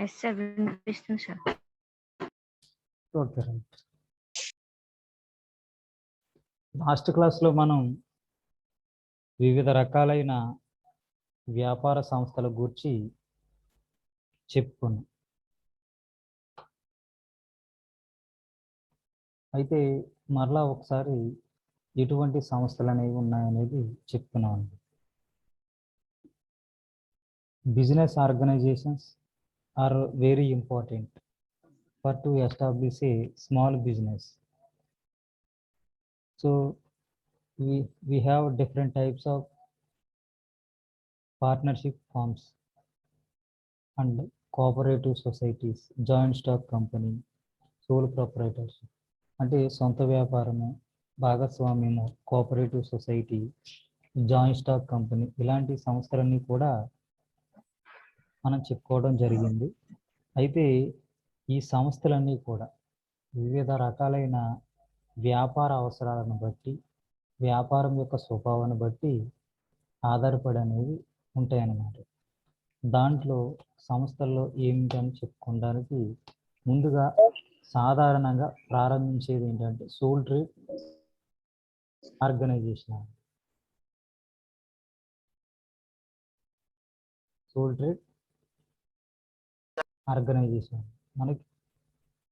Yes sir, వినిపిస్తుంది sir. Okay right. Last క్లాస్లో మనం వివిధ రకాలైన వ్యాపార సంస్థల గురించి చెప్పుకున్నాం. అయితే మరలా ఒకసారి ఎటువంటి సంస్థలు అనేవి ఉన్నాయనేది చెప్పుకున్నాం. Business organisations are very important for to establish a small business. So we have different types of partnership firms and cooperative societies, joint stock company, sole proprietorship. అంటే సొంత వ్యాపారము, భాగస్వామ్యము, cooperative society, joint stock company, ఇలాంటి సంస్థలన్నీ కూడా మనం చెప్పుకోవడం జరిగింది. అయితే ఈ సంస్థలన్నీ కూడా వివిధ రకాలైన వ్యాపార అవసరాలను బట్టి, వ్యాపారం యొక్క స్వభావాన్ని బట్టి ఆధారపడి అనేవి ఉంటాయన్నమాట. దాంట్లో సంస్థల్లో ఏమిటని చెప్పుకోవడానికి ముందుగా సాధారణంగా ప్రారంభించేది ఏంటంటే sole trade organisation. Sole trade organisation మనకి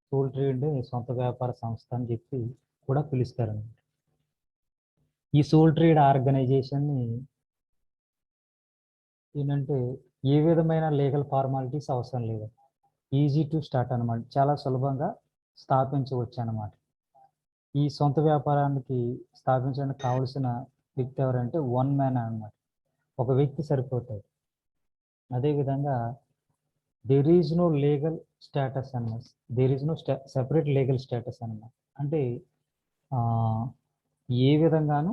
సోల్ ట్రేడ్ సొంత వ్యాపార సంస్థ అని చెప్పి కూడా పిలుస్తారన్నమాట. ఈ సోల్ ట్రేడ్ ఆర్గనైజేషన్ని ఏంటంటే ఏ విధమైన లీగల్ ఫార్మాలిటీస్ అవసరం లేదు, ఈజీ టు స్టార్ట్ అనమాట, చాలా సులభంగా స్థాపించవచ్చు అన్నమాట. ఈ సొంత వ్యాపారానికి స్థాపించడానికి కావలసిన వ్యక్తి ఎవరంటే వన్ మ్యాన్ అన్నమాట, ఒక వ్యక్తి సరిపోతాడు. అదేవిధంగా there is no legal status అన్నమాట, there is no separate legal status అన్నమాట. అంటే ఏ విధంగానూ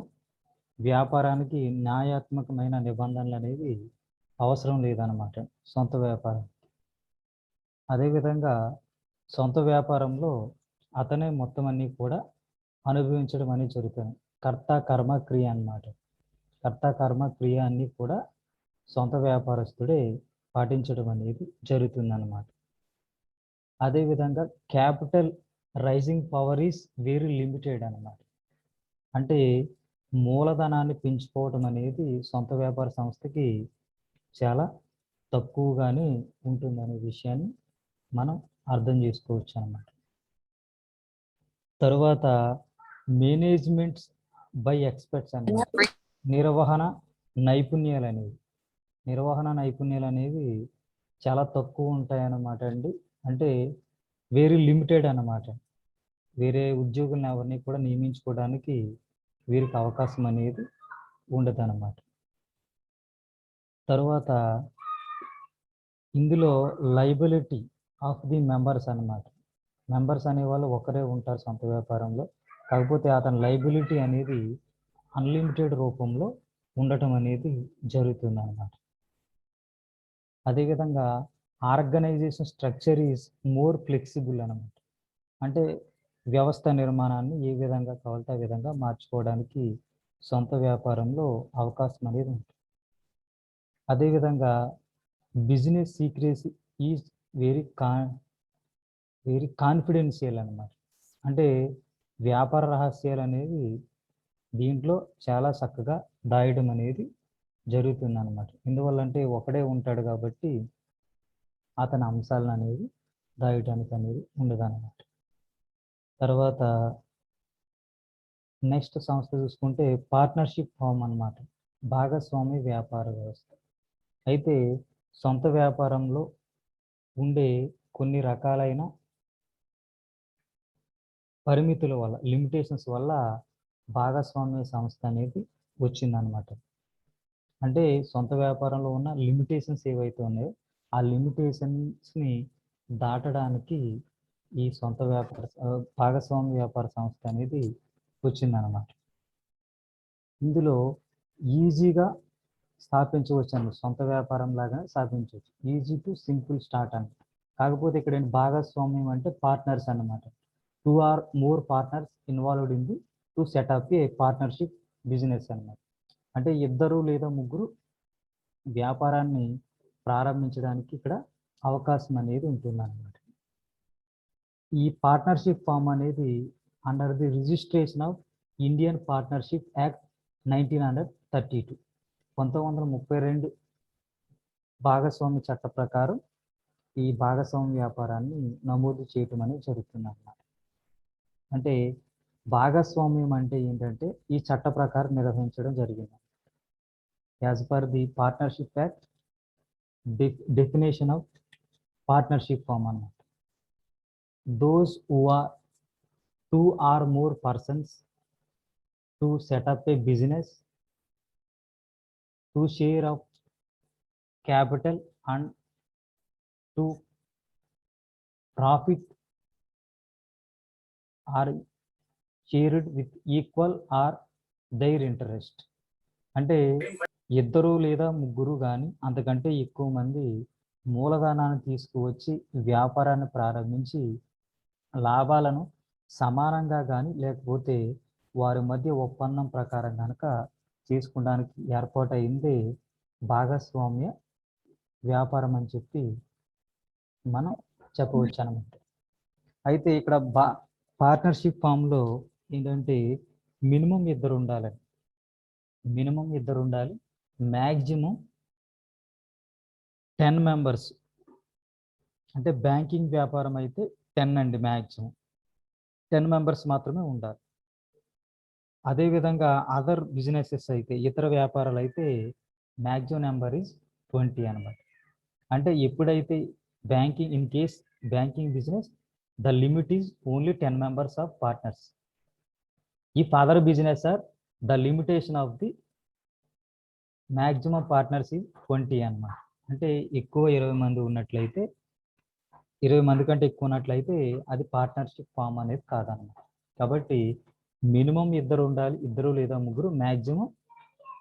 వ్యాపారానికి న్యాయాత్మకమైన నిబంధనలు అనేవి అవసరం లేదన్నమాట సొంత వ్యాపారం. అదేవిధంగా సొంత వ్యాపారంలో అతనే మొత్తం అన్నీ కూడా అనుభవించడం అనేది జరుగుతుంది. కర్త కర్మ క్రియ అన్నమాట. కర్త కర్మ క్రియ అన్నీ కూడా సొంత వ్యాపారస్తుడే పాటించడం అనేది జరుగుతుంది అన్నమాట. అదేవిధంగా capital raising power is very limited అన్నమాట. అంటే మూలధనాన్ని పెంచుకోవడం అనేది సొంత వ్యాపార సంస్థకి చాలా తక్కువగానే ఉంటుందనే విషయాన్ని మనం అర్థం చేసుకోవచ్చు అన్నమాట. తరువాత మేనేజ్మెంట్స్ బై ఎక్స్పర్ట్స్ అన్నమాట. నిర్వహణ నైపుణ్యాలు అనేవి చాలా తక్కువ ఉంటాయన్నమాట అండి. అంటే వెరీ లిమిటెడ్ అన్నమాట. వేరే ఉద్యోగులను ఎవరిని కూడా నియమించుకోవడానికి వీరికి అవకాశం అనేది ఉండదు అన్నమాట. తర్వాత ఇందులో లయబిలిటీ ఆఫ్ ది మెంబర్స్ అన్నమాట. మెంబర్స్ అనేవాళ్ళు ఒకరే ఉంటారు సొంత వ్యాపారంలో, కాకపోతే అతని లయబిలిటీ అనేది అన్లిమిటెడ్ రూపంలో ఉండటం అనేది జరుగుతుంది అన్నమాట. అదేవిధంగా organisation structure is more flexible అన్నమాట. అంటే వ్యవస్థ నిర్మాణాన్ని ఏ విధంగా కావాలంటే ఆ విధంగా మార్చుకోవడానికి సొంత వ్యాపారంలో అవకాశం అనేది ఉంటుంది. అదేవిధంగా business secrecy is very confidential అన్నమాట. అంటే వ్యాపార రహస్యాలు అనేవి దీంట్లో చాలా చక్కగా దాయడం అనేది జరుగుతుంది అన్నమాట. ఎందువల్ల అంటే ఒకడే ఉంటాడు కాబట్టి అతని అంశాలను అనేవి దాయడానికి అనేది ఉండదు అన్నమాట. తర్వాత నెక్స్ట్ సంస్థ చూసుకుంటే పార్ట్నర్షిప్ ఫామ్ అన్నమాట, భాగస్వామి వ్యాపార వ్యవస్థ. అయితే సొంత వ్యాపారంలో ఉండే కొన్ని రకాలైన పరిమితుల వల్ల, లిమిటేషన్స్ వల్ల భాగస్వామ్య సంస్థ అనేది వచ్చిందనమాట. అంటే సొంత వ్యాపారంలో ఉన్న లిమిటేషన్స్ ఏవైతే ఉన్నాయో ఆ లిమిటేషన్స్ని దాటడానికి ఈ సొంత వ్యాపార భాగస్వామ్య వ్యాపార సంస్థ అనేది వచ్చిందనమాట. ఇందులో ఈజీగా స్థాపించవచ్చు అండి, సొంత వ్యాపారం లాగా స్థాపించవచ్చు, ఈజీ టు సింపుల్ స్టార్ట్ అని. కాకపోతే ఇక్కడ భాగస్వామ్యం అంటే పార్ట్నర్స్ అన్నమాట. 2 or more partners involved in the to set up a partnership business అన్నమాట. అంటే ఇద్దరు లేదా ముగ్గురు వ్యాపారాన్ని ప్రారంభించడానికి ఇక్కడ అవకాశం అనేది ఉంటుందన్నమాట. ఈ పార్ట్నర్షిప్ ఫామ్ అనేది under the registration of Indian partnership act 1932 1932 భాగస్వామ్య చట్ట ప్రకారం ఈ భాగస్వామ్య వ్యాపారాన్ని నమోదు చేయటం అనేది జరుగుతుంది అన్నమాట. అంటే భాగస్వామ్యం అంటే ఏంటంటే ఈ చట్ట ప్రకారం నిర్వహించడం జరిగింది. As per the partnership act definition of partnership firm అన్నమాట. Those who are 2 or more persons to set up a business, to share of capital and to profit are shared with equal or their interest. అంటే ఇద్దరు లేదా ముగ్గురు కానీ అంతకంటే ఎక్కువ మంది మూలధనాన్ని తీసుకువచ్చి వ్యాపారాన్ని ప్రారంభించి లాభాలను సమానంగా కానీ లేకపోతే వారి మధ్య ఒప్పందం ప్రకారం కనుక చేసుకోవడానికి ఏర్పాటైందే భాగస్వామ్య వ్యాపారం అని చెప్పి మనం చెప్పవచ్చు అనమాట. అయితే ఇక్కడ పార్ట్నర్షిప్ ఫామ్లో ఏంటంటే మినిమం ఇద్దరు ఉండాలి, మ్యాక్సిమం 10 మెంబర్స్. అంటే బ్యాంకింగ్ వ్యాపారం అయితే 10 అండి, మ్యాక్సిమం 10 మెంబర్స్ మాత్రమే ఉండాలి. అదేవిధంగా అదర్ బిజినెసెస్ అయితే ఇతర వ్యాపారాలు అయితే మ్యాక్సిమం నెంబర్ ఈజ్ 20 అనమాట. అంటే ఎప్పుడైతే banking in case banking business the limit is only 10 members of partners. If other business are the limitation of the maximum partners is 20 అనమాట. అంటే ఎక్కువ 20 మంది ఉన్నట్లయితే 20 మంది కంటే ఎక్కువ ఉన్నట్లయితే అది పార్ట్నర్షిప్ ఫామ్ అనేది కాదన్నమాట. కాబట్టి మినిమం ఇద్దరు ఉండాలి, ఇద్దరు లేదా ముగ్గురు, maximum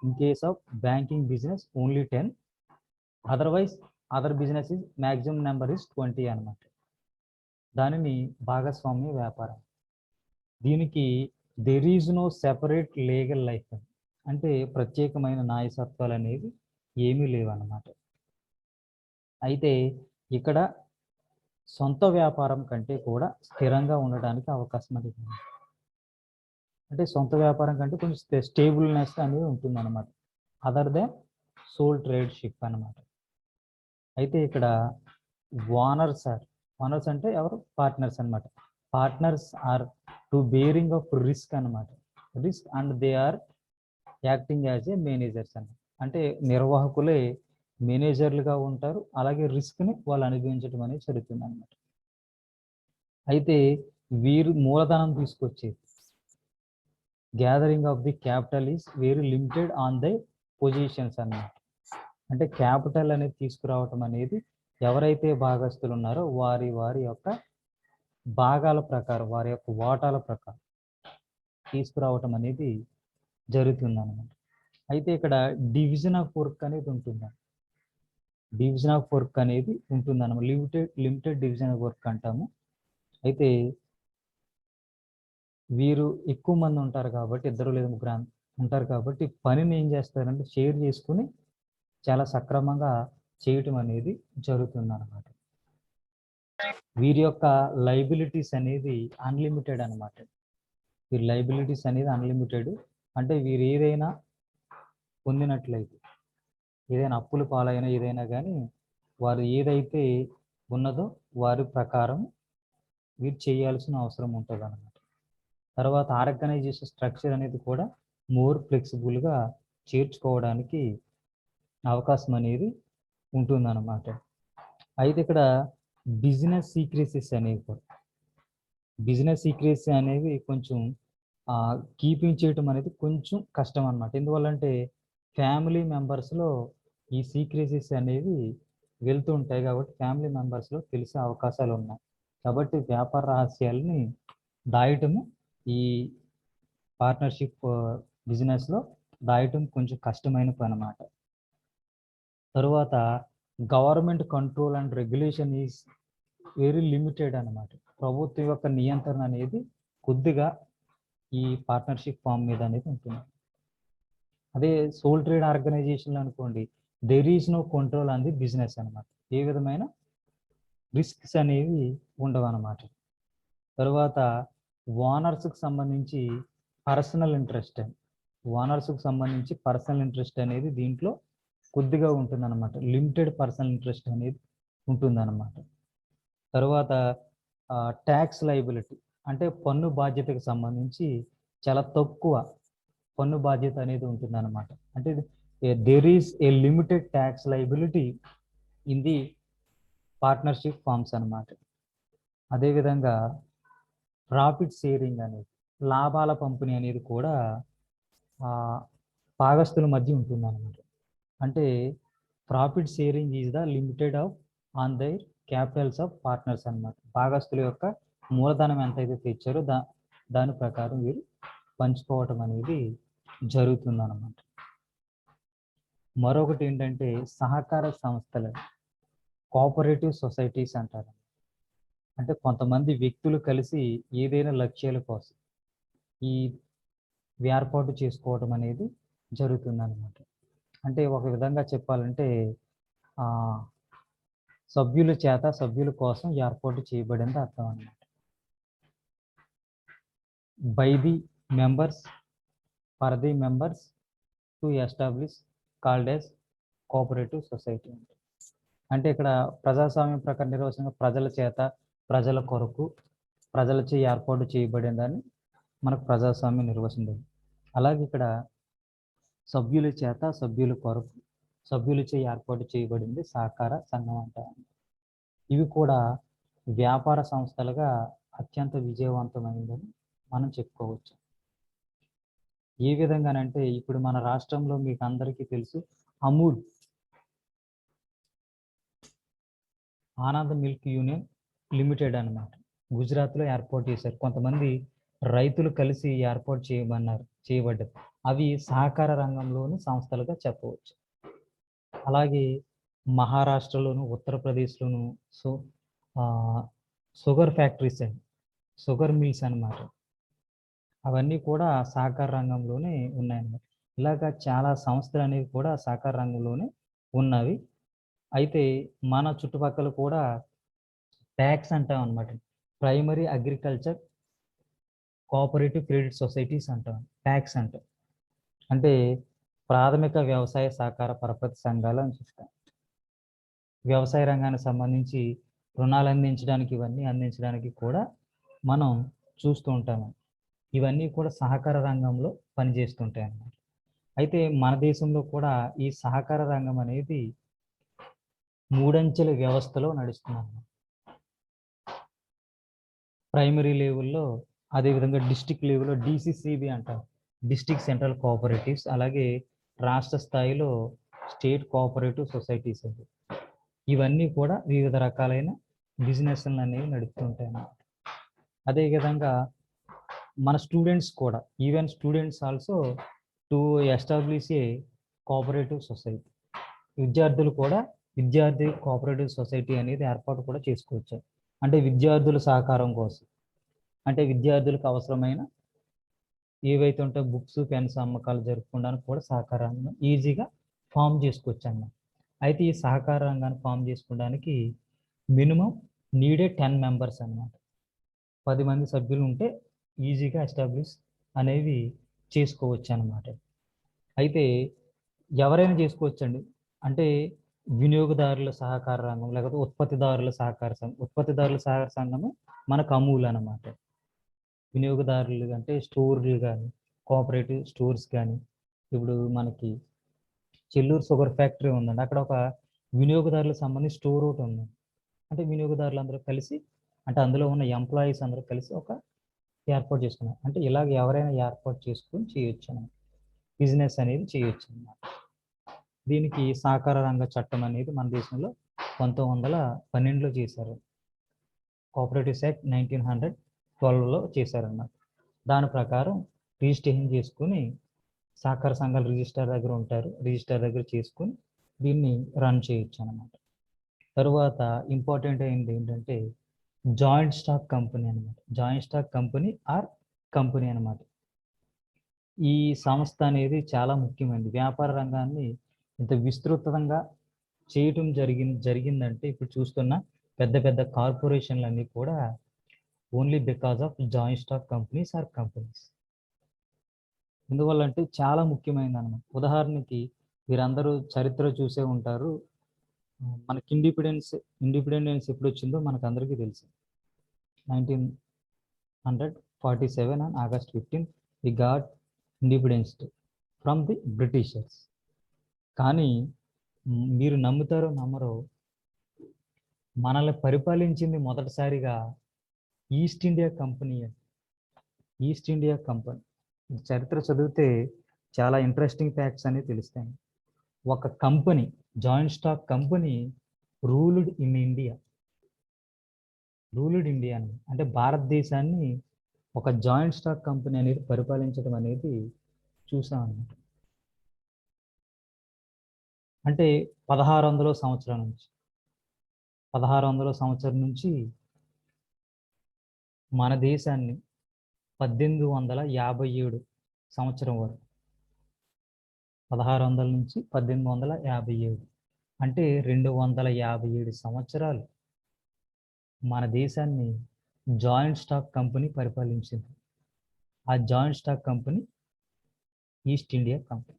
in case of banking business only 10, otherwise other business is maximum number is 20 అనమాట. దానిని భాగస్వామ్య వ్యాపారం. దీనికి there is no separate legal life, అంటే ప్రత్యేకమైన న్యాయసత్వాలు అనేవి ఏమీ లేవన్నమాట. అయితే ఇక్కడ సొంత వ్యాపారం కంటే కూడా స్థిరంగా ఉండడానికి అవకాశం అనేది ఉంది. అంటే సొంత వ్యాపారం కంటే కొంచెం స్టేబుల్నెస్ అనేది ఉంటుంది అనమాట, అదర్ దెన్ సోల్ ట్రేడ్షిప్ అనమాట. అయితే ఇక్కడ ఓనర్స్ అంటే ఎవరు? పార్ట్నర్స్ అనమాట. Partners are to bearing of risk అనమాట, risk and they are acting as a managers అన్నమాట. అంటే నిర్వాహకులే మేనేజర్లుగా ఉంటారు, అలాగే రిస్క్ని వాళ్ళు అనుభవించడం అనేది జరుగుతుంది అనమాట. అయితే వీరు మూలధనం తీసుకొచ్చేది, gathering of the capital is very limited on the positions అన్నమాట. అంటే క్యాపిటల్ అనేది తీసుకురావటం అనేది ఎవరైతే భాగస్తులు ఉన్నారో వారి యొక్క భాగాల ప్రకారం, వారి యొక్క వాటాల ప్రకారం తీసుకురావటం అనేది జరుగుతుంది అన్నమాట. అయితే ఇక్కడ డివిజన్ ఆఫ్ వర్క్ అనేది ఉంటుంది, డివిజన్ ఆఫ్ వర్క్ అనేది ఉంటుంది అన్నమాట. లిమిటెడ్ డివిజన్ ఆఫ్ వర్క్ అంటాము. అయితే వీరు ఎక్కువ మంది ఉంటారు కాబట్టి, ఇద్దరు లేదా ముగ్గురు ఉంటారు కాబట్టి పనిని ఏం చేస్తారంటే షేర్ చేసుకుని చాలా సక్రమంగా చేయటం అనేది జరుగుతుంది అన్నమాట. వీరి యొక్క లైబిలిటీస్ అనేది అన్లిమిటెడ్ అనమాట. వీరి లైబిలిటీస్ అనేది అన్లిమిటెడ్. అంటే వీరు ఏదైనా పొందినట్లయితే, ఏదైనా అప్పులు పాలైనా ఏదైనా కానీ వారు ఏదైతే ఉన్నదో వారి ప్రకారం వీరు చేయాల్సిన అవసరం ఉంటుంది అన్నమాట. తర్వాత ఆర్గనైజేషన్ స్ట్రక్చర్ అనేది కూడా మోర్ ఫ్లెక్సిబుల్గా చేర్చుకోవడానికి అవకాశం అనేది ఉంటుందన్నమాట. అయితే ఇక్కడ బిజినెస్ సీక్రెసీస్ అనేవి కూడా, బిజినెస్ సీక్రెసీ అనేవి కొంచెం కీపింగ్ చేయటం అనేది కొంచెం కష్టం అన్నమాట. ఎందువల్లంటే ఫ్యామిలీ మెంబర్స్లో ఈ సీక్రెసీస్ అనేవి వెళ్తూ ఉంటాయి కాబట్టి ఫ్యామిలీ మెంబర్స్లో తెలిసే అవకాశాలు ఉన్నాయి. కాబట్టి వ్యాపార రహస్యాలని దాయటము ఈ పార్ట్నర్షిప్ బిజినెస్లో దాయటం కొంచెం కష్టమైన పని అన్నమాట. తరువాత government control and regulation is very limited అన్నమాట. ప్రభుత్వం యొక్క నియంత్రణ అనేది కొద్దిగా ఈ పార్ట్నర్షిప్ ఫామ్ మీద అనేది ఉంటుంది. అదే సోల్ ట్రేడ్ ఆర్గనైజేషన్ అనుకోండి, there is no control on the business అనమాట. ఏ విధమైన రిస్క్స్ అనేవి ఉండవు అనమాట. తరువాత ఓనర్స్కి సంబంధించి పర్సనల్ ఇంట్రెస్ట్ అనేది దీంట్లో కొద్దిగా ఉంటుందన్నమాట. లిమిటెడ్ పర్సనల్ ఇంట్రెస్ట్ అనేది ఉంటుందన్నమాట. తర్వాత ట్యాక్స్ లయబిలిటీ అంటే పన్ను బాధ్యతకు సంబంధించి చాలా తక్కువ పన్ను బాధ్యత అనేది ఉంటుందన్నమాట. అంటే there is a limited tax liability in the partnership firms అన్నమాట. అదేవిధంగా ప్రాఫిట్ షేరింగ్ అనేది, లాభాల పంపిణీ అనేది కూడా భాగస్తుల మధ్య ఉంటుందన్నమాట. అంటే profit sharing is the limited of on their Capitals of partners అన్నమాట. భాగస్తుల యొక్క మూలధనం ఎంతైతే తెచ్చారో దాని ప్రకారం వీరు పంచుకోవటం అనేది జరుగుతుందన్నమాట. మరొకటి ఏంటంటే సహకార సంస్థలు, కోఆపరేటివ్ సొసైటీస్ అంటారు. అంటే కొంతమంది వ్యక్తులు కలిసి ఏదైనా లక్ష్యాల కోసం ఈ ఏర్పాటు చేసుకోవటం అనేది జరుగుతుందన్నమాట. అంటే ఒక విధంగా చెప్పాలంటే సభ్యుల చేత సభ్యుల కోసం ఏర్పాటు చేయబడింది అర్థం అన్నమాట. By the members for the members to establish called as cooperative society. అంటే ఇక్కడ ప్రజాస్వామ్యం ప్రకారం నిర్వచనంగా ప్రజల చేత ప్రజల కొరకు ప్రజలచే ఏర్పాటు చేయబడిందని మనకు ప్రజాస్వామ్యం నిర్వచనం. అలాగే ఇక్కడ సభ్యుల చేత సభ్యుల కొరకు సభ్యులచే ఏర్పాటు చేయబడింది సహకార సంఘం అంటారు. ఇవి కూడా వ్యాపార సంస్థలుగా అత్యంత విజయవంతమైందని మనం చెప్పుకోవచ్చు. ఏ విధంగానంటే ఇప్పుడు మన రాష్ట్రంలో మీకు అందరికీ తెలుసు Amul, Anand milk union limited అన్నమాట. గుజరాత్లో ఏర్పాటు చేశారు. కొంతమంది రైతులు కలిసి ఏర్పాటు చేయబడ్డారు. అవి సహకార రంగంలోని సంస్థలుగా చెప్పవచ్చు. అలాగే మహారాష్ట్రలోను ఉత్తరప్రదేశ్లోను షుగర్ ఫ్యాక్టరీస్ అండి, షుగర్ మిల్స్ అన్నమాట. అవన్నీ కూడా సహకార రంగంలోనే ఉన్నాయన్నమాట. ఇలాగా చాలా సంస్థలు అనేవి కూడా సహకార రంగంలోనే ఉన్నవి. అయితే మన చుట్టుపక్కల కూడా ప్యాక్స్ అంటాం అనమాట. Primary agriculture cooperative credit societies అంటాం, ప్యాక్స్ అంటాం. అంటే ప్రాథమిక వ్యవసాయ సహకార పరపతి సంఘాలు అని చెప్తాం. వ్యవసాయ రంగానికి సంబంధించి రుణాలు అందించడానికి ఇవన్నీ అందించడానికి కూడా మనం చూస్తూ ఉంటాము. ఇవన్నీ కూడా సహకార రంగంలో పనిచేస్తుంటాయి అన్నమాట. అయితే మన దేశంలో కూడా ఈ సహకార రంగం అనేది మూడంచెల వ్యవస్థలో నడుస్తుంది. ప్రైమరీ లెవెల్లో, అదేవిధంగా డిస్ట్రిక్ట్ లెవెల్లో డిసిసిబి అంటారు, డిస్ట్రిక్ట్ సెంట్రల్ కోఆపరేటివ్స్. అలాగే రాష్ట్ర స్థాయిలో స్టేట్ కోఆపరేటివ్ సొసైటీస్. ఇవన్నీ కూడా వివిధ రకాలైన బిజినెస్లు అనేవి నడుపుతుంటాయి అన్నమాట. అదేవిధంగా మన స్టూడెంట్స్ కూడా, even students also to establish A cooperative society. విద్యార్థులు కూడా విద్యార్థి కోఆపరేటివ్ సొసైటీ అనేది ఏర్పాటు కూడా చేసుకోవచ్చు. అంటే విద్యార్థుల సహకారం కోసం, అంటే విద్యార్థులకు అవసరమైన ఏవైతే ఉంటే బుక్స్, పెన్స్ అమ్మకాలు జరుపుకోవడానికి కూడా సహకారాన్ని ఈజీగా ఫామ్ చేసుకోవచ్చు అన్నమాట. అయితే ఈ సహకార రంగాన్ని ఫామ్ చేసుకోవడానికి మినిమం నీడే 10 మెంబర్స్ అన్నమాట. 10 మంది సభ్యులు ఉంటే ఈజీగా ఎస్టాబ్లిష్ అనేవి చేసుకోవచ్చు అన్నమాట. అయితే ఎవరైనా చేసుకోవచ్చండి. అంటే వినియోగదారుల సహకార రంగం, లేకపోతే ఉత్పత్తిదారుల సహకార సంఘం. ఉత్పత్తిదారుల సహకార సంఘము మనకు అమూల్ అన్నమాట. వినియోగదారులు అంటే స్టోర్లు కానీ, కోఆపరేటివ్ స్టోర్స్ కానీ. ఇప్పుడు మనకి చెల్లూరు షుగర్ ఫ్యాక్టరీ ఉందండి, అక్కడ ఒక వినియోగదారులకు సంబంధించి స్టోర్ ఒకటి ఉంది. అంటే వినియోగదారులు అందరూ కలిసి, అంటే అందులో ఉన్న ఎంప్లాయీస్ అందరూ కలిసి ఒక ఏర్పాటు చేసుకున్నారు. అంటే ఇలాగ ఎవరైనా ఏర్పాటు చేసుకొని చేయొచ్చు అన్నమాట, బిజినెస్ అనేది చేయొచ్చు అన్నమాట. దీనికి సహకార రంగ చట్టం అనేది మన దేశంలో 1912లో చేశారు. కోఆపరేటివ్స్ యాక్ట్ 1912లో చేశారన్నమాట. దాని ప్రకారం రిజిస్ట్రేషన్ చేసుకుని సహకార సంఘాలు రిజిస్టర్ దగ్గర ఉంటారు, రిజిస్టర్ దగ్గర చేసుకుని దీన్ని రన్ చేయొచ్చు అన్నమాట. తరువాత ఇంపార్టెంట్ అయింది ఏంటంటే జాయింట్ స్టాక్ కంపెనీ అన్నమాట. Joint stock company or company అన్నమాట. ఈ సంస్థ అనేది చాలా ముఖ్యమైనది. వ్యాపార రంగాన్ని ఇంత విస్తృతంగా చేయటం జరిగిందంటే ఇప్పుడు చూస్తున్న పెద్ద పెద్ద కార్పొరేషన్లన్నీ కూడా only because of joint stock companies or companies. ఎందువల్ల అంటే చాలా ముఖ్యమైనది అన్నమాట. ఉదాహరణకి మీరందరూ చరిత్ర చూసే ఉంటారు. మనకి ఇండిపెండెన్స్ ఎప్పుడు వచ్చిందో మనకు అందరికీ తెలుసు. 1947 on August 15 we got independence from the Britishers. కానీ మీరు నమ్ముతారో నమ్మరో, మనల్ని పరిపాలించింది మొదటిసారిగా east India company. East India company చరిత్ర చదివితే చాలా ఇంట్రెస్టింగ్ ఫ్యాక్ట్స్ అనేవి తెలుస్తాయి. ఒక company, joint stock company ruled in India. అంటే భారతదేశాన్ని ఒక జాయింట్ స్టాక్ కంపెనీ అనేది పరిపాలించడం అనేది చూసాం అన్నమాట. అంటే 1600 సంవత్సరం నుంచి మన దేశాన్ని 1857 సంవత్సరం వరకు, 1600 నుంచి 1857 అంటే 257 సంవత్సరాలు మన దేశాన్ని జాయింట్ స్టాక్ కంపెనీ పరిపాలించింది. ఆ joint stock company East India company.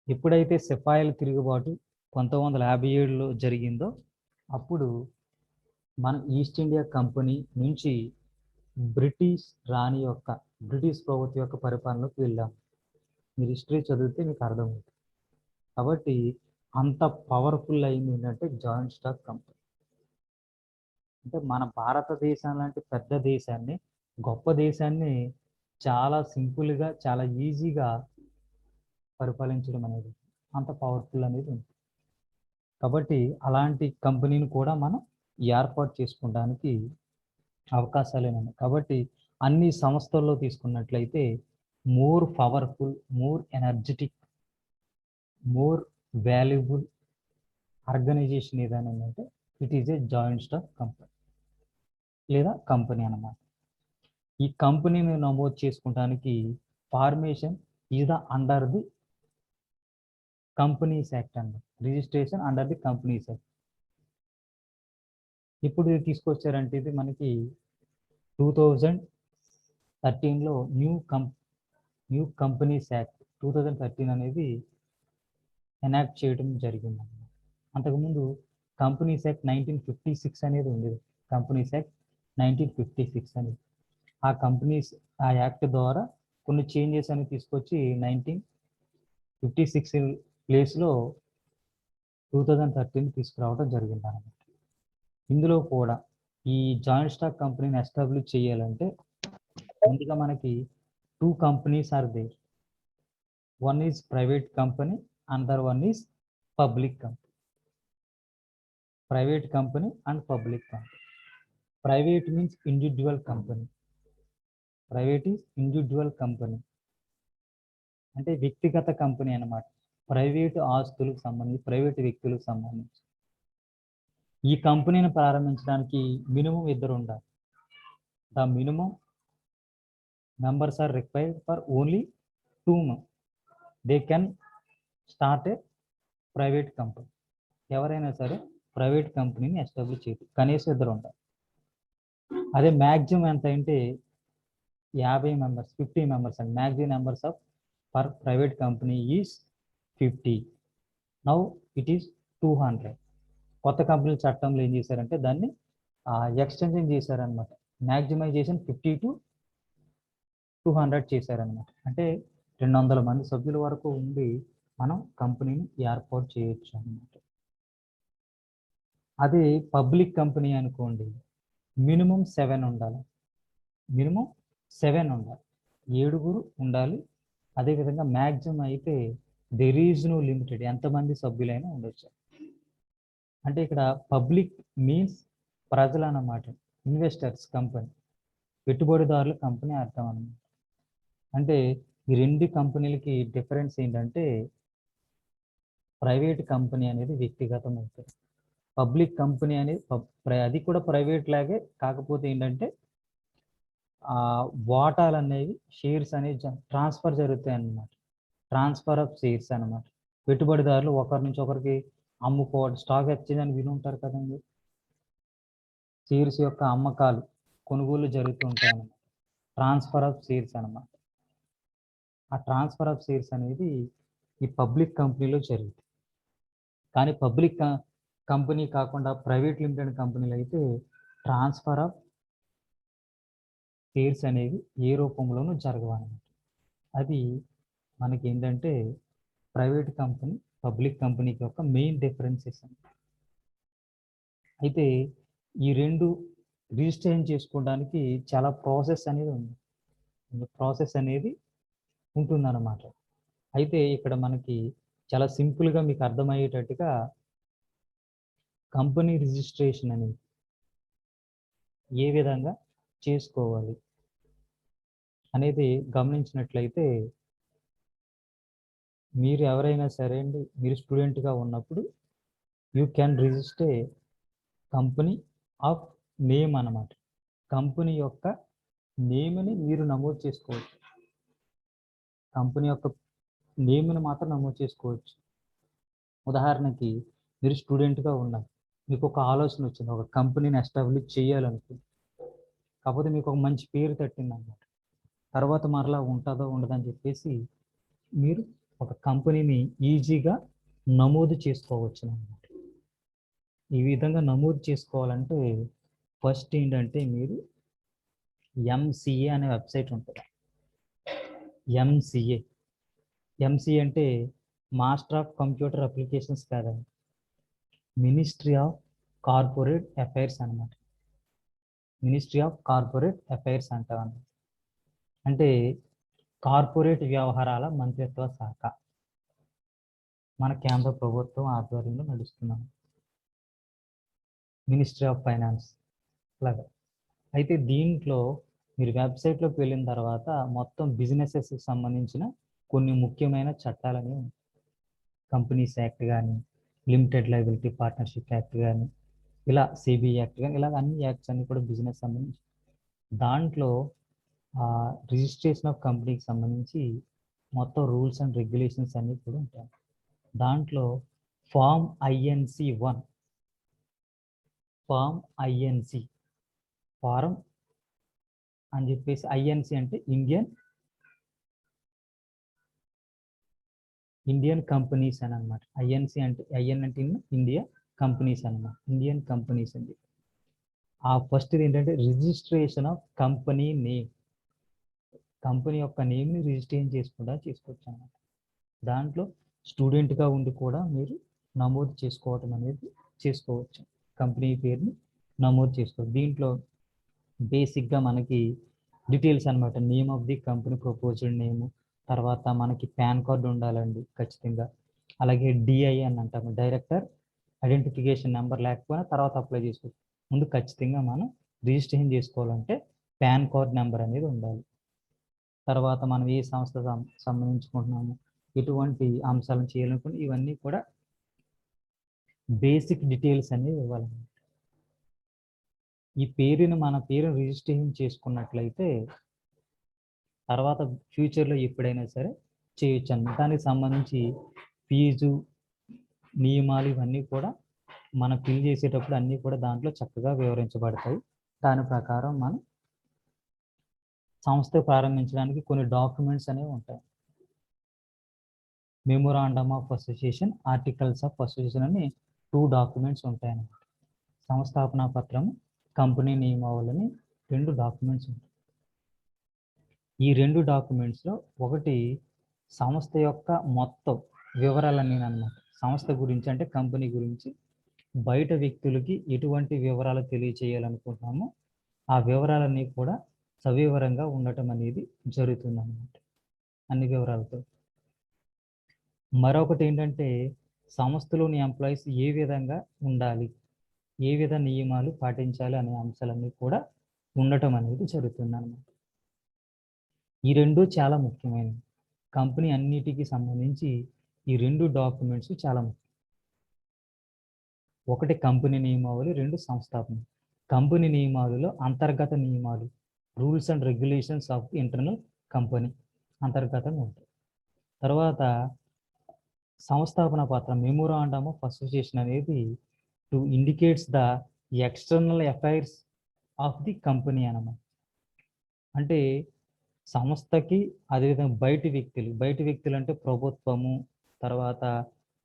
ఎప్పుడైతే సిపాయిల తిరుగుబాటు 1957లో జరిగిందో అప్పుడు మనం ఈస్ట్ ఇండియా కంపెనీ నుంచి బ్రిటిష్ ప్రభుత్వం యొక్క పరిపాలనలోకి వెళ్ళాం. మీరు హిస్టరీ చదివితే మీకు అర్థమవుతుంది. కాబట్టి అంత పవర్ఫుల్ అయింది ఏంటంటే జాయింట్ స్టాక్ కంపెనీ. అంటే మన భారతదేశం లాంటి పెద్ద దేశాన్ని, గొప్ప దేశాన్ని చాలా సింపుల్గా, చాలా ఈజీగా పరిపాలించడం అనేది అంత పవర్ఫుల్ అనేది ఉంది. కాబట్టి అలాంటి కంపెనీని కూడా మనం ఏర్పాటు చేసుకోవడానికి అవకాశాలు ఉన్నాయి. కాబట్టి అన్ని సంస్థల్లో తీసుకున్నట్లయితే more powerful, more energetic, more valuable organisation ఏదైనా ఉందంటే it is a joint stock company లేదా కంపెనీ అన్నమాట. ఈ కంపెనీని నమోదు చేసుకోవడానికి formation is the under the companies act అండి. Registration under the companies act. ఇప్పుడు ఇది తీసుకొచ్చారంటే ఇది మనకి 2013లో న్యూ కంపెనీస్ యాక్ట్ 2013 అనేది ఎనాక్ట్ చేయడం జరిగింది అన్నమాట. అంతకుముందు కంపెనీస్ యాక్ట్ 1956 అనేది ఉండేది. కంపెనీస్ యాక్ట్ 1956 అనేది ఆ యాక్ట్ ద్వారా కొన్ని చేంజెస్ అని తీసుకొచ్చి 1956 ప్లేస్లో 2013 తీసుకురావడం జరిగింది అన్నమాట. ఇందులో కూడా ఈ జాయింట్ స్టాక్ కంపెనీని ఎస్టాబ్లిష్ చేయాలంటే ముందుగా మనకి 2 companies are there. One is private company, another one is public company. Private company and public company. Private means individual company. Private is individual company అంటే వ్యక్తిగత కంపెనీ అన్నమాట. ప్రైవేటు ఆస్తులకు సంబంధించి, ప్రైవేటు వ్యక్తులకు సంబంధించి. ఈ కంపెనీని ప్రారంభించడానికి మినిమం 2 ఉండాలి. The minimum members are required for only 2 they can start a private company. ఎవరైనా సరే ప్రైవేట్ కంపెనీని ఎస్టాబ్లిష్ చేయదు, కనీసం 2 ఉండాలి. అదే మ్యాక్సిమం ఎంత అంటే 50 members, 50 members and maximum members of for private company is 50. Now it is 200. కొత్త కంపెనీల చట్టంలో ఏం చేశారంటే దాన్ని ఎక్స్టెన్షన్ చేశారనమాట. మ్యాక్సిమైజేషన్ 50 to 200 చేశారనమాట. అంటే 200 మంది సభ్యుల వరకు ఉండి మనం కంపెనీని ఏర్పాటు చేయొచ్చు అన్నమాట. అది పబ్లిక్ కంపెనీ అనుకోండి, మినిమం 7 ఉండాలి. మినిమం 7 ఉండాలి, 7 ఉండాలి. అదేవిధంగా మ్యాక్సిమం అయితే దెర్ ఈజ్ నో లిమిటెడ్, ఎంతమంది సభ్యులైనా ఉండొచ్చు. అంటే ఇక్కడ పబ్లిక్ మీన్స్ ప్రజలు అన్నమాట, ఇన్వెస్టర్స్ కంపెనీ, పెట్టుబడిదారుల కంపెనీ అర్థం అన్నమాట. అంటే ఈ 2 కంపెనీలకి డిఫరెన్స్ ఏంటంటే ప్రైవేట్ కంపెనీ అనేది వ్యక్తిగతం అవుతుంది, పబ్లిక్ కంపెనీ అనేది అది కూడా ప్రైవేట్ లాగే, కాకపోతే ఏంటంటే వాటాలు అనేవి షేర్స్ అనేవి ట్రాన్స్ఫర్ జరుగుతాయి అన్నమాట. ట్రాన్స్ఫర్ ఆఫ్ షేర్స్ అన్నమాట. పెట్టుబడిదారులు ఒకరి నుంచి ఒకరికి అమ్ముకోవడం, స్టాక్ ఎక్స్చేంజ్ అని విని ఉంటారు కదండి. షేర్స్ యొక్క అమ్మకాలు కొనుగోలు జరుగుతూ ఉంటాయి అన్నమాట. ట్రాన్స్ఫర్ ఆఫ్ షేర్స్ అన్నమాట. ఆ ట్రాన్స్ఫర్ ఆఫ్ షేర్స్ అనేది ఈ పబ్లిక్ కంపెనీలో జరుగుతుంది. కానీ పబ్లిక్ కంపెనీ కాకుండా ప్రైవేట్ లిమిటెడ్ కంపెనీలు అయితే ట్రాన్స్ఫర్ ఆఫ్ షేర్స్ అనేవి ఏ రూపంలోనూ జరగవన్నమాట. అది మనకి ఏంటంటే ప్రైవేట్ కంపెనీ పబ్లిక్ కంపెనీకి యొక్క మెయిన్ డిఫరెన్సెస్. అయితే ఈ రెండు రిజిస్ట్రేషన్ చేసుకోవడానికి చాలా ప్రాసెస్ అనేది ఉంది. ప్రాసెస్ అనేది ఉంటుందన్నమాట. అయితే ఇక్కడ మనకి చాలా సింపుల్గా మీకు అర్థమయ్యేటట్టుగా కంపెనీ రిజిస్ట్రేషన్ అనేది ఏ విధంగా చేసుకోవాలి అనేది గమనించినట్లయితే, మీరు ఎవరైనా సరే అండి, మీరు స్టూడెంట్గా ఉన్నప్పుడు you can register company of name అన్నమాట. కంపెనీ యొక్క నేమ్ని మీరు నమోదు చేసుకోవచ్చు. కంపెనీ యొక్క నేమ్ని మాత్రం నమోదు చేసుకోవచ్చు. ఉదాహరణకి మీరు స్టూడెంట్గా ఉన్నారు, మీకు ఒక ఆలోచన వచ్చింది, ఒక కంపెనీని ఎస్టాబ్లిష్ చేయాలనుకుంది. కాకపోతే మీకు ఒక మంచి పేరు తట్టింది అన్నమాట. తర్వాత మరలా ఉంటుందో ఉండదని చెప్పేసి మీరు ఒక కంపెనీని ఈజీగా నమోదు చేసుకోవచ్చు అన్నమాట. ఈ విధంగా నమోదు చేసుకోవాలంటే ఫస్ట్ ఏంటంటే మీరు ఎంసీఏ అనే వెబ్సైట్ ఉంటుంది. ఎంసీఏ అంటే మాస్టర్ ఆఫ్ కంప్యూటర్ అప్లికేషన్స్ కాదండి, మినిస్ట్రీ ఆఫ్ కార్పొరేట్ అఫైర్స్ అన్నమాట. మినిస్ట్రీ ఆఫ్ కార్పొరేట్ అఫైర్స్ అంటాం. అంటే కార్పొరేట్ వ్యవహారాల మంత్రిత్వ శాఖ మన కేంద్ర ప్రభుత్వం ఆధ్వర్యంలో నడుస్తున్నాం. మినిస్ట్రీ ఆఫ్ ఫైనాన్స్ లాగా. అయితే దీంట్లో మీరు వెబ్సైట్లోకి వెళ్ళిన తర్వాత మొత్తం బిజినెసెస్కి సంబంధించిన కొన్ని ముఖ్యమైన చట్టాలని ఉంటాయి. కంపెనీస్ యాక్ట్ కానీ, లిమిటెడ్ లయబిలిటీ పార్ట్నర్షిప్ యాక్ట్ కానీ, ఇలా సిబిఐ యాక్ట్ కానీ, ఇలా అన్ని యాక్ట్స్ అన్ని కూడా బిజినెస్ సంబంధించి. దాంట్లో రిజిస్ట్రేషన్ ఆఫ్ కంపెనీకి సంబంధించి మొత్తం రూల్స్ అండ్ రెగ్యులేషన్స్ అన్నీ కూడా ఉంటాయి. దాంట్లో form INC1, form INC, form అని చెప్పేసి, INC అంటే ఇండియన్ కంపెనీస్ అని అనమాట. INC అంటే IN అంటే ఇండియా, కంపెనీస్ అనమాట, ఇండియన్ కంపెనీస్ అండి. ఆ ఫస్ట్ ఏంటంటే registration of company name. Company యొక్క నేమ్ని రిజిస్ట్రేషన్ చేసుకోవచ్చు అన్నమాట. దాంట్లో స్టూడెంట్గా ఉండి కూడా మీరు నమోదు చేసుకోవటం అనేది చేసుకోవచ్చు. కంపెనీ పేరుని నమోదు చేసుకోవచ్చు. దీంట్లో బేసిక్గా మనకి డీటెయిల్స్ అనమాట. Name of the company, proposed name, తర్వాత మనకి పాన్ కార్డు ఉండాలండి ఖచ్చితంగా. అలాగే DI అని అంటాము, డైరెక్టర్ ఐడెంటిఫికేషన్ నెంబర్, లేకపోయినా తర్వాత అప్లై చేసుకోవచ్చు. ముందు ఖచ్చితంగా మనం రిజిస్ట్రేషన్ చేసుకోవాలంటే పాన్ కార్డ్ నెంబర్ అనేది ఉండాలి. తర్వాత మనం ఏ సంస్థ సంబంధించుకుంటున్నాము, ఎటువంటి అంశాలను చేయాలనుకుంటే ఇవన్నీ కూడా బేసిక్ డీటెయిల్స్ అనేవి ఇవ్వాలన్నమాట. ఈ మన పేరుని రిజిస్ట్రేషన్ చేసుకున్నట్లయితే తర్వాత ఫ్యూచర్లో ఎప్పుడైనా సరే చేయొచ్చు అన్నమాట. దానికి సంబంధించి ఫీజు నియమాలు ఇవన్నీ కూడా మనం ఫిల్ చేసేటప్పుడు అన్నీ కూడా దాంట్లో చక్కగా వివరించబడతాయి. దాని ప్రకారం మనం సంస్థ ప్రారంభించడానికి కొన్ని డాక్యుమెంట్స్ అనేవి ఉంటాయి. Memorandum of association, articles of association అని 2 డాక్యుమెంట్స్ ఉంటాయన్నమాట. సంస్థాపనా పత్రం, కంపెనీ నియమావళిని 2 డాక్యుమెంట్స్ ఉంటాయి. ఈ 2 డాక్యుమెంట్స్లో ఒకటి సంస్థ యొక్క మొత్తం వివరాలన్నీ అన్నమాట. సంస్థ గురించి అంటే కంపెనీ గురించి బయట వ్యక్తులకి ఎటువంటి వివరాలు తెలియచేయాలనుకుంటున్నామో ఆ వివరాలన్నీ కూడా సవివరంగా ఉండటం అనేది జరుగుతుంది అన్నమాట, అన్ని వివరాలతో. మరొకటి ఏంటంటే సంస్థలోని ఎంప్లాయీస్ ఏ విధంగా ఉండాలి, ఏ విధ నియమాలు పాటించాలి అనే అంశాలన్నీ కూడా ఉండటం అనేది జరుగుతుంది అన్నమాట. ఈ 2 చాలా ముఖ్యమైనవి. కంపెనీ అన్నిటికీ సంబంధించి ఈ 2 డాక్యుమెంట్స్ చాలా ముఖ్యం. ఒకటి కంపెనీ నియమావళి, 2 సంస్థాపన. కంపెనీ నియమావళిలో అంతర్గత నియమాలు, rules and regulations of internal company అంతర్గతంగా ఉంటాయి. తర్వాత సంస్థాపన పత్రం మెమోరాండమ్ ఆఫ్ అసోసియేషన్ అనేది to indicates the external affairs of the company అన్నమాట. అంటే సంస్థకి అదేవిధంగా బయటి వ్యక్తులు అంటే ప్రభుత్వము, తర్వాత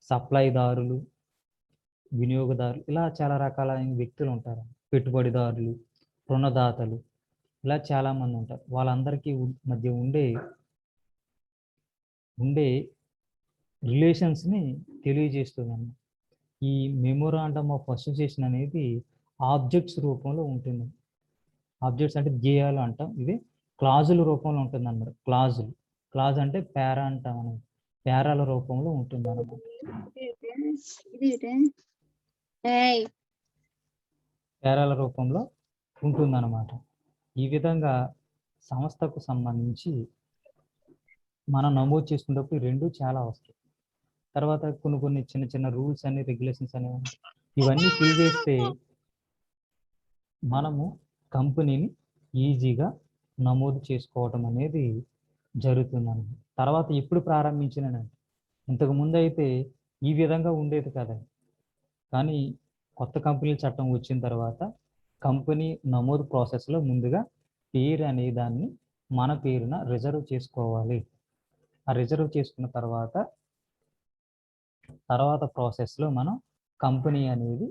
సప్లైదారులు, వినియోగదారులు, ఇలా చాలా రకాలైన వ్యక్తులు ఉంటారు. పెట్టుబడిదారులు, రుణదాతలు, ఇలా చాలామంది ఉంటారు. వాళ్ళందరికీ మధ్య ఉండే రిలేషన్స్ని తెలియజేస్తుంది. ఈ మెమోరాండమ్ ఆఫ్ అసోసియేషన్ అనేది ఆబ్జెక్ట్స్ రూపంలో ఉంటుంది. ఆబ్జెక్ట్స్ అంటే ధ్యేయాలు అంటాం, ఇది క్లాజుల రూపంలో ఉంటుంది అన్నమాట. క్లాజ్ అంటే పేరా అంటాం మనం, పేరాల రూపంలో ఉంటుంది అన్నమాట. పేరాల రూపంలో ఉంటుందన్నమాట. ఈ విధంగా సంస్థకు సంబంధించి మనం నమోదు చేసుకున్నప్పుడు ఈ రెండు చాలా వస్తాయి. తర్వాత కొన్ని చిన్న చిన్న రూల్స్ అని రెగ్యులేషన్స్ అనేవి ఇవన్నీ ఫిల్ చేస్తే మనము కంపెనీని ఈజీగా నమోదు చేసుకోవటం అనేది జరుగుతుందండి. తర్వాత ఎప్పుడు ప్రారంభించినంటే ఇంతకు ముందు అయితే ఈ విధంగా ఉండేది కదా, కానీ కొత్త కంపెనీల చట్టం వచ్చిన తర్వాత కంపెనీ నమోదు ప్రాసెస్లో ముందుగా పేరు అనే దాన్ని మన పేరున రిజర్వ్ చేసుకోవాలి. ఆ రిజర్వ్ చేసుకున్న తర్వాత ప్రాసెస్లో మనం కంపెనీ అనేది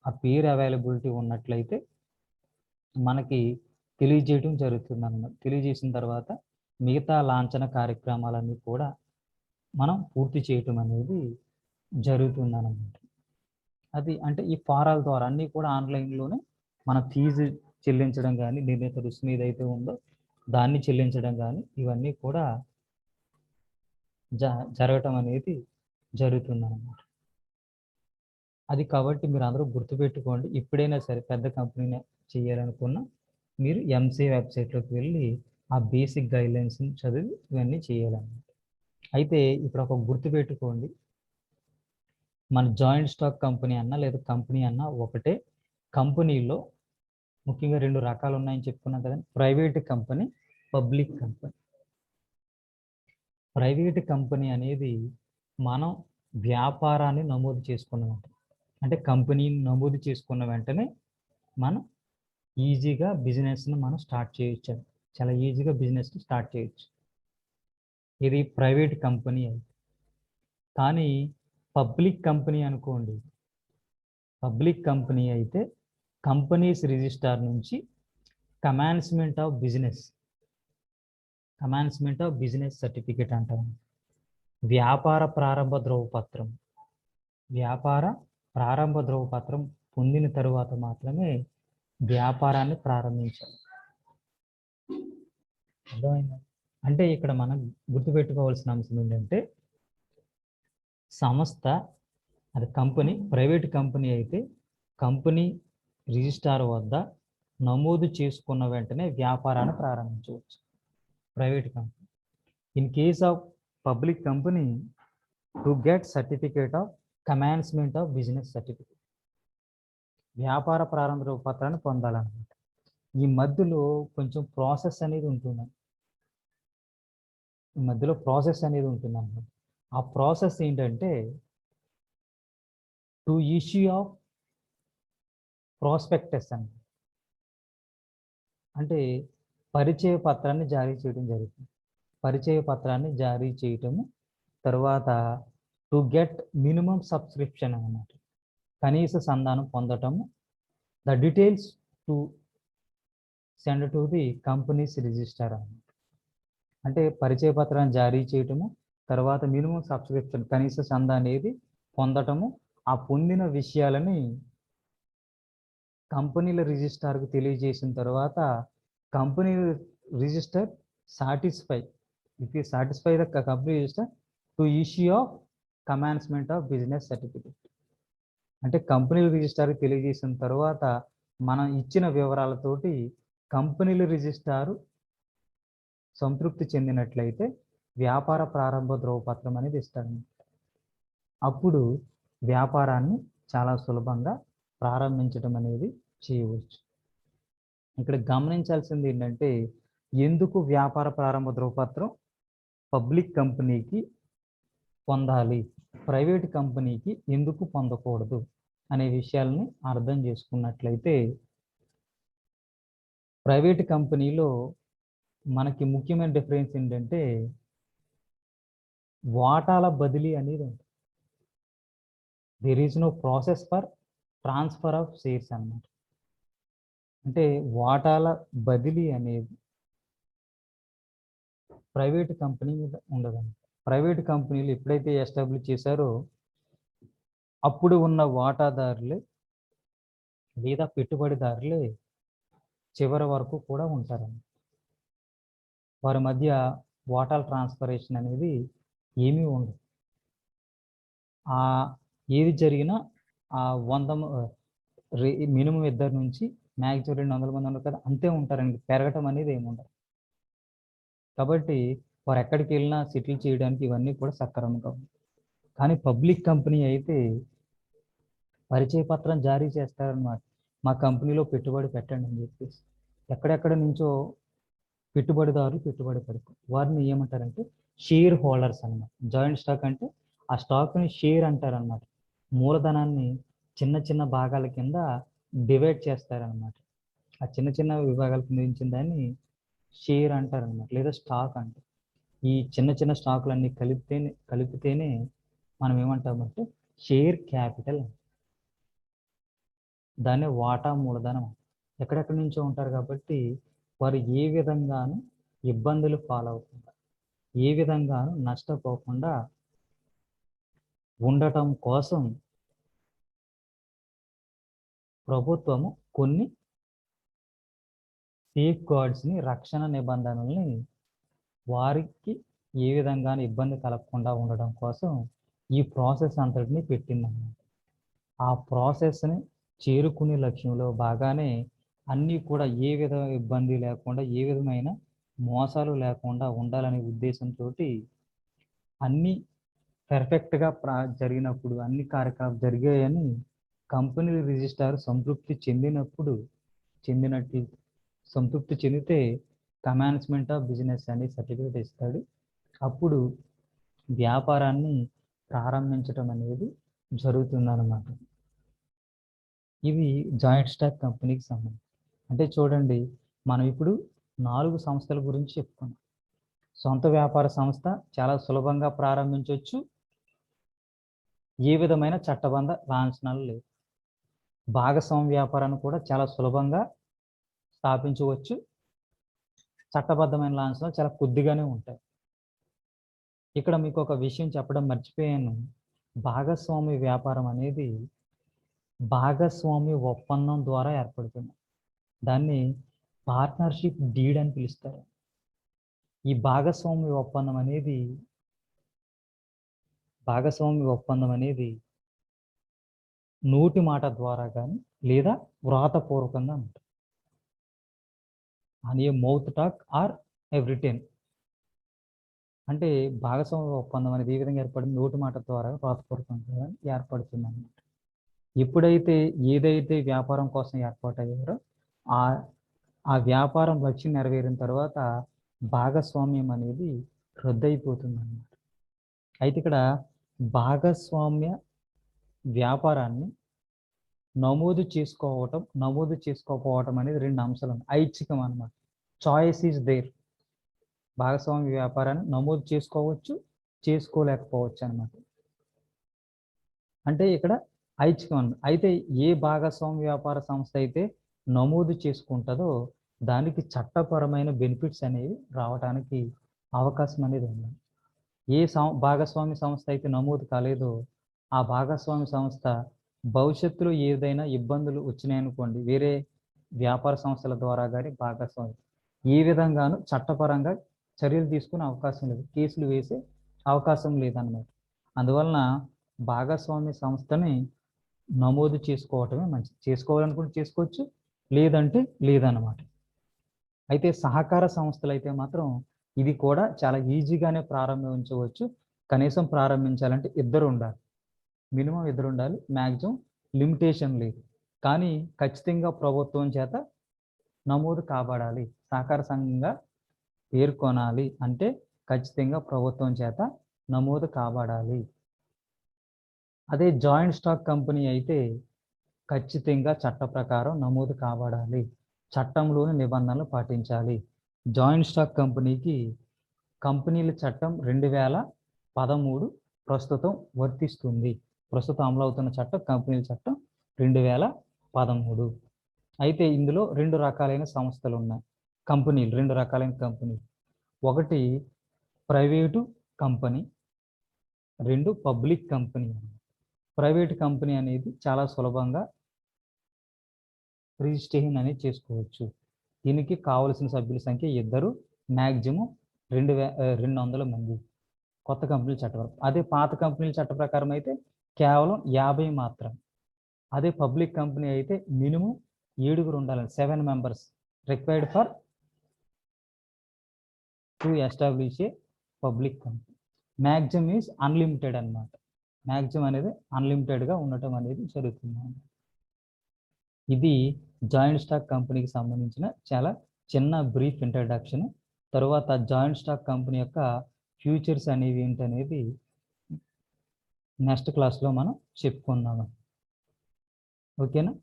ఆ పేరు అవైలబిలిటీ ఉన్నట్లయితే మనకి తెలియజేయడం జరుగుతుంది అన్నమాట. తెలియజేసిన తర్వాత మిగతా లాంఛన కార్యక్రమాలన్నీ కూడా మనం పూర్తి చేయటం అనేది జరుగుతుంది అన్నమాట. అది అంటే ఈ ఫారాల ద్వారా అన్నీ కూడా ఆన్లైన్లోనే మన ఫీజు చెల్లించడం కానీ, నిర్ణీత రుసుము ఏదైతే ఉందో దాన్ని చెల్లించడం కానీ, ఇవన్నీ కూడా జరగటం అనేది జరుగుతుంది అన్నమాట. అది కాబట్టి మీరు అందరూ గుర్తుపెట్టుకోండి. ఎప్పుడైనా సరే పెద్ద కంపెనీని చేయాలనుకున్నా మీరు ఎంసీ వెబ్సైట్లోకి వెళ్ళి ఆ బేసిక్ గైడ్లైన్స్ని చదివి ఇవన్నీ చేయాలన్నమాట. అయితే ఇప్పుడు ఒక గుర్తుపెట్టుకోండి, మన జాయింట్ స్టాక్ కంపెనీ అన్నా లేదా కంపెనీ అన్నా ఒకటే. కంపెనీలో ముఖ్యంగా రెండు రకాలు ఉన్నాయని చెప్పుకున్నాం కదండి, private company, public company. Private company అనేది మనం వ్యాపారాన్ని నమోదు చేసుకున్న వెంటనే, అంటే కంపెనీని నమోదు చేసుకున్న వెంటనే మనం ఈజీగా బిజినెస్ని మనం స్టార్ట్ చేయొచ్చు. చాలా ఈజీగా బిజినెస్ని స్టార్ట్ చేయొచ్చు, ఇది ప్రైవేట్ కంపెనీ అయితే. కానీ పబ్లిక్ కంపెనీ అనుకోండి, పబ్లిక్ కంపెనీ అయితే కంపెనీస్ రిజిస్టార్ నుంచి కమాన్స్మెంట్ ఆఫ్ బిజినెస్ సర్టిఫికేట్ అంటాం. వ్యాపార ప్రారంభ ధ్రువపత్రం పొందిన తరువాత మాత్రమే వ్యాపారాన్ని ప్రారంభించాలి. అర్థమైందా? అంటే ఇక్కడ మనం గుర్తుపెట్టుకోవాల్సిన అంశం ఏంటంటే, సంస్థ అది కంపెనీ, ప్రైవేట్ కంపెనీ అయితే కంపెనీ రిజిస్టార్ వద్ద నమోదు చేసుకున్న వెంటనే వ్యాపారాన్ని ప్రారంభించవచ్చు private company. In case of public company, to get certificate of commencement of business certificate, వ్యాపార ప్రారంభ ధ్రువపత్రాన్ని పొందాలన్నమాట. ఈ మధ్యలో కొంచెం ప్రాసెస్ అనేది ఉంటుంది, అన్నమాట. ఆ ప్రాసెస్ ఏంటంటే, టు ఇష్యూ ఆఫ్ ప్రాస్పెక్టస్ అని, అంటే పరిచయ పత్రాన్ని జారీ చేయడం జరుగుతుంది. పరిచయ పత్రాన్ని జారీ చేయటము, తర్వాత టు గెట్ మినిమం సబ్స్క్రిప్షన్ అన్నమాట, కనీస సంధానం పొందటము, the details to send to the companies register అన్నమాట. అంటే పరిచయ పత్రాన్ని జారీ చేయటము, తర్వాత మినిమం సబ్స్క్రిప్షన్ కనీస సందా అనేది పొందటము, ఆ పొందిన విషయాలని కంపెనీల రిజిస్టార్కు తెలియజేసిన తర్వాత company register satisfy the company register to issue of commencement of business certificate. అంటే కంపెనీల రిజిస్టార్కి తెలియజేసిన తర్వాత మనం ఇచ్చిన వివరాలతోటి కంపెనీల రిజిస్టారు సంతృప్తి చెందినట్లయితే వ్యాపార ప్రారంభ ధ్రువపత్రం అనేది ఇస్తాడు. అప్పుడు వ్యాపారాన్ని చాలా సులభంగా ప్రారంభించడం అనేది చేయవచ్చు. ఇక్కడ గమనించాల్సింది ఏంటంటే, ఎందుకు వ్యాపార ప్రారంభ ధృవపత్రం పబ్లిక్ కంపెనీకి పొందాలి, ప్రైవేట్ కంపెనీకి ఎందుకు పొందకూడదు అనే విషయాలని అర్థం చేసుకున్నట్లయితే, ప్రైవేట్ కంపెనీలో మనకి ముఖ్యమైన డిఫరెన్స్ ఏంటంటే వాటాల బదిలీ అనేది ఉంటుంది. There is no process for transfer of shares అన్నమాట. అంటే వాటాల బదిలీ అనేది ప్రైవేట్ కంపెనీ మీద ఉండదండి. ప్రైవేట్ కంపెనీలు ఎప్పుడైతే ఎస్టాబ్లిష్ చేశారో అప్పుడు ఉన్న వాటాదారులే లేదా పెట్టుబడిదారులే చివరి వరకు కూడా ఉంటారండి. వారి మధ్య వాటాల ట్రాన్స్ఫరేషన్ అనేది ఏమీ ఉండదు. ఏది జరిగినా ఆ 100 మినిమం ఇద్దరు నుంచి మ్యాక్సిమం 200 మంది ఉన్నారు కదా, అంతే ఉంటారండి. పెరగటం అనేది ఏమి ఉండదు. కాబట్టి వారు ఎక్కడికి వెళ్ళినా సెటిల్ చేయడానికి ఇవన్నీ కూడా సక్రమంగా ఉంది. కానీ పబ్లిక్ కంపెనీ అయితే పరిచయ పత్రం జారీ చేస్తారన్నమాట. మా కంపెనీలో పెట్టుబడి పెట్టండి అని చెప్పేసి. ఎక్కడెక్కడ నుంచో పెట్టుబడిదారులు పెట్టుబడి పెడతారు. వారిని ఏమంటారంటే షేర్ హోల్డర్స్ అన్నమాట. జాయింట్ స్టాక్ అంటే ఆ స్టాక్ని షేర్ అంటారన్నమాట. మూలధనాన్ని చిన్న చిన్న భాగాల కింద డివైడ్ చేస్తారన్నమాట. ఆ చిన్న చిన్న విభాగాల కింద ఇచ్చిన దాన్ని షేర్ అంటారన్నమాట, లేదా స్టాక్ అంటారు. ఈ చిన్న చిన్న స్టాకులన్నీ కలిపితేనే మనం ఏమంటామంటే షేర్ క్యాపిటల్. దాన్ని వాటా మూలధనం. ఎక్కడెక్కడి నుంచో ఉంటారు కాబట్టి వారు ఏ విధంగానూ ఇబ్బందులు పాలవకుండా, ఏ విధంగానూ నష్టపోకుండా ఉండటం కోసం ప్రభుత్వము కొన్ని సేఫ్ గార్డ్స్ని, రక్షణ నిబంధనల్ని వారికి ఏ విధంగానూ ఇబ్బంది కలగకుండా ఉండడం కోసం ఈ ప్రాసెస్ అంతటిని పెట్టిందన్నమాట. ఆ ప్రాసెస్ని చేరుకునే లక్ష్యంలో బాగానే అన్నీ కూడా ఏ విధమైన ఇబ్బంది లేకుండా, ఏ విధమైన మోసాలు లేకుండా ఉండాలనే ఉద్దేశంతో అన్నీ పర్ఫెక్ట్గా జరిగినప్పుడు, అన్ని కార్యక్రమాలు జరిగాయని కంపెనీ రిజిస్ట్రార్ సంతృప్తి చెందితే కమాన్స్మెంట్ ఆఫ్ బిజినెస్ అనే సర్టిఫికేట్ ఇస్తాడు. అప్పుడు వ్యాపారాన్ని ప్రారంభించడం అనేది జరుగుతుందన్నమాట. ఇవి జాయింట్ స్టాక్ కంపెనీకి సంబంధించి. అంటే చూడండి, మనం ఇప్పుడు 4 సంస్థల గురించి చెప్పుకున్నాం. సొంత వ్యాపార సంస్థ చాలా సులభంగా ప్రారంభించవచ్చు. ఏ విధమైన చట్టబద్ధ లాంఛనాలు లేవు. భాగస్వామ్య వ్యాపారాన్ని కూడా చాలా సులభంగా స్థాపించవచ్చు. చట్టబద్ధమైన లాంఛనాలు చాలా కొద్దిగానే ఉంటాయి. ఇక్కడ మీకు ఒక విషయం చెప్పడం మర్చిపోయాను. భాగస్వామ్య వ్యాపారం అనేది భాగస్వామ్య ఒప్పందం ద్వారా ఏర్పడుతుంది. దాన్ని పార్ట్నర్షిప్ డీడ్ అని పిలుస్తారు. ఈ భాగస్వామ్య ఒప్పందం అనేది నోటి మాట ద్వారా కానీ లేదా వ్రాతపూర్వకంగా ఉంటుంది. అని మౌత్ టాక్ ఆర్ రిటెన్. అంటే భాగస్వామ్య ఒప్పందం అనేది ఏ విధంగా ఏర్పడింది? నోటి మాట ద్వారా వ్రాతపూర్వకంగా ఏర్పడుతుంది అన్నమాట. ఎప్పుడైతే ఏదైతే వ్యాపారం కోసం ఏర్పాటయ్యారో ఆ వ్యాపారం లక్ష్యం నెరవేరిన తర్వాత భాగస్వామ్యం అనేది రద్దయిపోతుంది అన్నమాట. అయితే ఇక్కడ భాగస్వామ్య వ్యాపారాన్ని నమోదు చేసుకోకపోవటం అనేది 2 అంశాలు ఉన్నాయి. ఐచ్ఛికం అన్నమాట. Choice is there. భాగస్వామ్య వ్యాపారాన్ని నమోదు చేసుకోవచ్చు, చేసుకోలేకపోవచ్చు అన్నమాట. అంటే ఇక్కడ ఐచ్ఛికం. అయితే ఏ భాగస్వామ్య వ్యాపార సంస్థ అయితే నమోదు చేసుకుంటుందో దానికి చట్టపరమైన బెనిఫిట్స్ అనేవి రావడానికి అవకాశం అనేది ఉంది. ఏ భాగస్వామ్య సంస్థ అయితే నమోదు కాలేదో ఆ భాగస్వామ్య సంస్థ భవిష్యత్తులో ఏదైనా ఇబ్బందులు వచ్చినాయనుకోండి, వేరే వ్యాపార సంస్థల ద్వారా కానీ భాగస్వామ్యం ఏ విధంగానూ చట్టపరంగా చర్యలు తీసుకునే అవకాశం లేదు, కేసులు వేసే అవకాశం లేదన్నమాట. అందువలన భాగస్వామ్య సంస్థని నమోదు చేసుకోవటమే మంచిది. చేసుకోవాలనుకుంటే చేసుకోవచ్చు, లేదంటే లేదన్నమాట. అయితే సహకార సంస్థలు అయితే మాత్రం ఇది కూడా చాలా ఈజీగానే ప్రారంభించవచ్చు. కనీసం ప్రారంభించాలంటే 2 ఉండాలి, మినిమం 2 ఉండాలి, మ్యాక్సిమం లిమిటేషన్ లేదు. కానీ ఖచ్చితంగా ప్రభుత్వం చేత నమోదు కాబడాలి. సహకార సంఘంగా పేర్కొనాలి అంటే ఖచ్చితంగా ప్రభుత్వం చేత నమోదు కాబడాలి. అదే జాయింట్ స్టాక్ కంపెనీ అయితే ఖచ్చితంగా చట్ట ప్రకారం నమోదు కాబడాలి. చట్టంలోని నిబంధనలు పాటించాలి. జాయింట్ స్టాక్ కంపెనీకి కంపెనీల చట్టం 2013 ప్రస్తుతం వర్తిస్తుంది. ప్రస్తుతం అమలవుతున్న చట్టం కంపెనీల చట్టం 2013. అయితే ఇందులో 2 రకాలైన సంస్థలు ఉన్నాయి. కంపెనీలు 2 రకాలైన కంపెనీలు. ఒకటి private company, 2 public company. Private company అనేది చాలా సులభంగా రిజిస్ట్రేషన్ అనేది చేసుకోవచ్చు. దీనికి కావలసిన సభ్యుల సంఖ్య 2, మ్యాక్సిమం 200 మంది. కొత్త కంపెనీల చట్టం. అదే పాత కంపెనీల చట్ట ప్రకారం అయితే కేవలం 50 మాత్రం. అదే పబ్లిక్ కంపెనీ అయితే మినిమం 7 ఉండాలని, 7 members required for to establish A public company. Maximum is unlimited అన్నమాట. మ్యాక్సిమం అనేది అన్లిమిటెడ్గా ఉండటం అనేది జరుగుతుంది. ఇది జాయింట్ స్టాక్ కంపెనీకి సంబంధించిన చాలా చిన్న బ్రీఫ్ ఇంట్రడక్షన్. తర్వాత జాయింట్ స్టాక్ కంపెనీ యొక్క ఫ్యూచర్స్ అనేవి ఏంటనేది నెక్స్ట్ క్లాస్లో మనం చెప్పుకుందాము. ఓకేనా?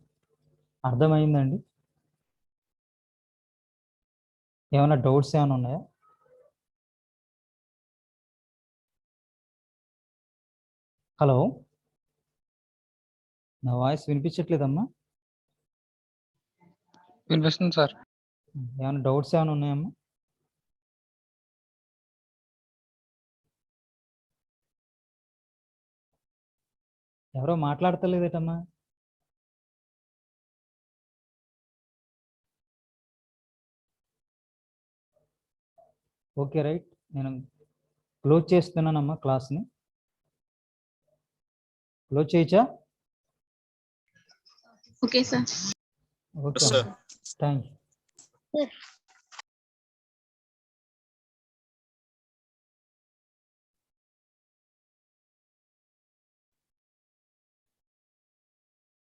అర్థమైందండి? ఏమైనా డౌట్స్ ఏమైనా ఉన్నాయా? హలో, నా వాయిస్ వినిపించట్లేదమ్మా? వినిపిస్తుంది సార్. ఏమైనా డౌట్స్ ఏమైనా ఉన్నాయమ్మా? ఎవరో మాట్లాడతలేదేటమ్మా? Okay, right. నేను క్లోజ్ చేస్తున్నానమ్మా క్లాస్ని. క్లోజ్ చేయొచ్చా? Okay sir. Okay, thank you.